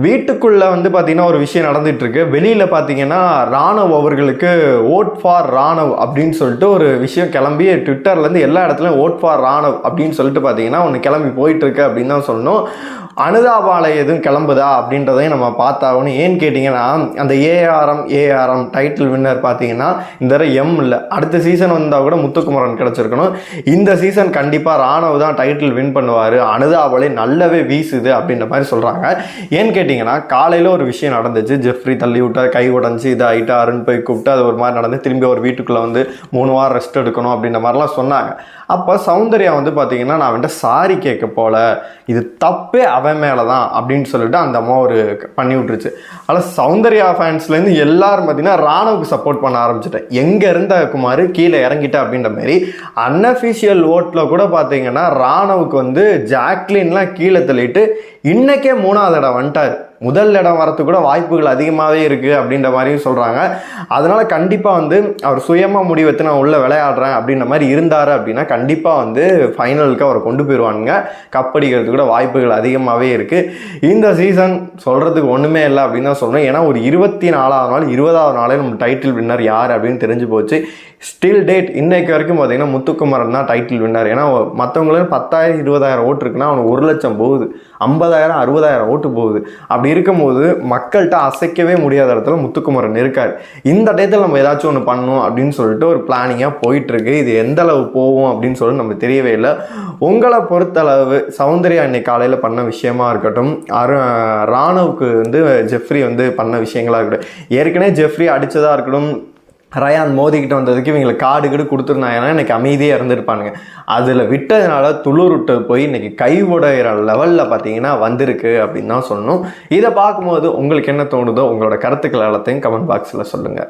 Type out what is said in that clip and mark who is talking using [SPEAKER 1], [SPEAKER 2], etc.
[SPEAKER 1] வீட்டுக்குள்ள வந்து பார்த்தீங்கன்னா ஒரு விஷயம் நடந்துட்டு இருக்கு. வெளியில பார்த்தீங்கன்னா ராணவ் அவர்களுக்கு ஓட் ஃபார் ராணவ் அப்படின்னு சொல்லிட்டு ஒரு விஷயம் கிளம்பி ட்விட்டர்லேருந்து எல்லா இடத்துலையும் ஓட் ஃபார் ராணவ் அப்படின்னு சொல்லிட்டு பார்த்தீங்கன்னா ஒன்று கிளம்பி போயிட்டு இருக்கு அப்படின்னு தான் சொல்லணும். அனுதாபாலை எதுவும் கிளம்புதா அப்படின்றதையும் நம்ம பார்த்தாகணும். ஏன்னு கேட்டிங்கன்னா அந்த ஏஆர்எம் டைட்டில் வின்னர் பார்த்தீங்கன்னா இந்த தடவை எம் இல்லை, அடுத்த சீசன் வந்தால் கூட முத்துக்குமரன் கிடச்சிருக்கணும். இந்த சீசன் கண்டிப்பாக ராணவ் தான் டைட்டில் வின் பண்ணுவார், அனுதாபாலை நல்லாவே வீசுது அப்படின்ற மாதிரி சொல்கிறாங்க. ஏன்னு கேட்டிங்கன்னா காலையில் ஒரு விஷயம் நடந்துச்சு. ஜெஃப்ரி தள்ளி விட்டா கை உடஞ்சி இது ஆகிட்டாருன்னு போய் கூப்பிட்டு அது ஒரு மாதிரி நடந்து திரும்பி ஒரு வீட்டுக்குள்ளே வந்து 3 வாரம் ரெஸ்ட் எடுக்கணும் அப்படின்ற மாதிரிலாம் சொன்னாங்க. அப்போ சௌந்தர்யா வந்து பார்த்தீங்கன்னா நான் வந்துட்டு சாரி கேட்க போல, இது தப்பே அவன் மேலே தான் அப்படின்னு சொல்லிட்டு அந்த அம்மா ஒரு பண்ணி விட்டுருச்சு. ஆனால் சௌந்தர்யா ஃபேன்ஸ்லேருந்து எல்லாரும் பார்த்தீங்கன்னா ராணுவுக்கு சப்போர்ட் பண்ண ஆரம்பிச்சிட்டேன். எங்கே இருந்த குமார் கீழே இறங்கிட்டேன் அப்படின்ற மாதிரி அன்அஃபிஷியல் ஓட்டில் கூட பார்த்தீங்கன்னா ராணுவுக்கு வந்து ஜாக்லின்லாம் கீழே தள்ளிட்டு இன்னைக்கே 3வது இடம் வந்துட்டார். முதல் இடம் வரத்துக்கு கூட வாய்ப்புகள் அதிகமாகவே இருக்குது அப்படின்ற மாதிரியும் சொல்கிறாங்க. அதனால் கண்டிப்பாக வந்து அவர் சுயமாக முடிவெடுத்து நான் உள்ளே விளையாடுறேன் அப்படின்ற மாதிரி இருந்தார் அப்படின்னா கண்டிப்பாக வந்து ஃபைனலுக்கு அவரை கொண்டு போயிடுவானுங்க. கப்படிக்கிறதுக்கு கூட வாய்ப்புகள் அதிகமாகவே இருக்குது. இந்த சீசன் சொல்கிறதுக்கு ஒன்றுமே இல்லை அப்படின்னு தான் சொல்கிறேன். ஏன்னா ஒரு 24வது நாள் 20வது நாளே நம்ம டைட்டில் வின்னர் யார் அப்படின்னு தெரிஞ்சு போச்சு. ஸ்டில் டேட் இன்னைக்கு வரைக்கும் பார்த்தீங்கன்னா முத்துக்குமரன் தான் டைட்டில் வின்னர். ஏன்னா மற்றவங்களுக்கு 10,000 20,000 ஓட்டு இருக்குன்னா அவனுக்கு 1 லட்சம் போகுது, 50,000 60,000 ஓட்டு போகுது. அப்படி இருக்கும்போது மக்கள்கிட்ட அசைக்கவே முடியாத இடத்துல முத்துக்குமரன் இருக்கார். இந்த டயத்தில் நம்ம ஏதாச்சும் ஒன்று பண்ணணும் அப்படின்னு சொல்லிட்டு ஒரு பிளானிங்காக போயிட்டுருக்கு. இது எந்த அளவு போகும் அப்படின்னு சொல்லிட்டு நம்ம தெரியவே இல்லை. உங்களை பொறுத்தளவு சௌந்தர்யா இன்னைக்கு காலையில் பண்ண விஷயமா இருக்கட்டும், ராணுவுக்கு வந்து ஜெஃப்ரி வந்து பண்ண விஷயங்களாக இருக்கட்டும், ஏற்கனவே ஜெஃப்ரி அடித்ததாக இருக்கட்டும், ரயான் மோதிக்கிட்ட வந்ததுக்கு இவங்களுக்கு காடு கொடுத்துருந்தாங்கன்னா இன்னைக்கு அமைதியாக இருந்திருப்பானுங்க. அதில் விட்டதுனால துளுருட்டு போய் இன்னைக்கு கை உடையிற லெவலில் பார்த்தீங்கன்னா வந்திருக்கு அப்படின்னு தான் சொல்லணும். இதை பார்க்கும்போது உங்களுக்கு என்ன தோணுதோ உங்களோட கருத்துக்கள் எல்லாத்தையும் கமெண்ட் பாக்ஸில் சொல்லுங்கள்.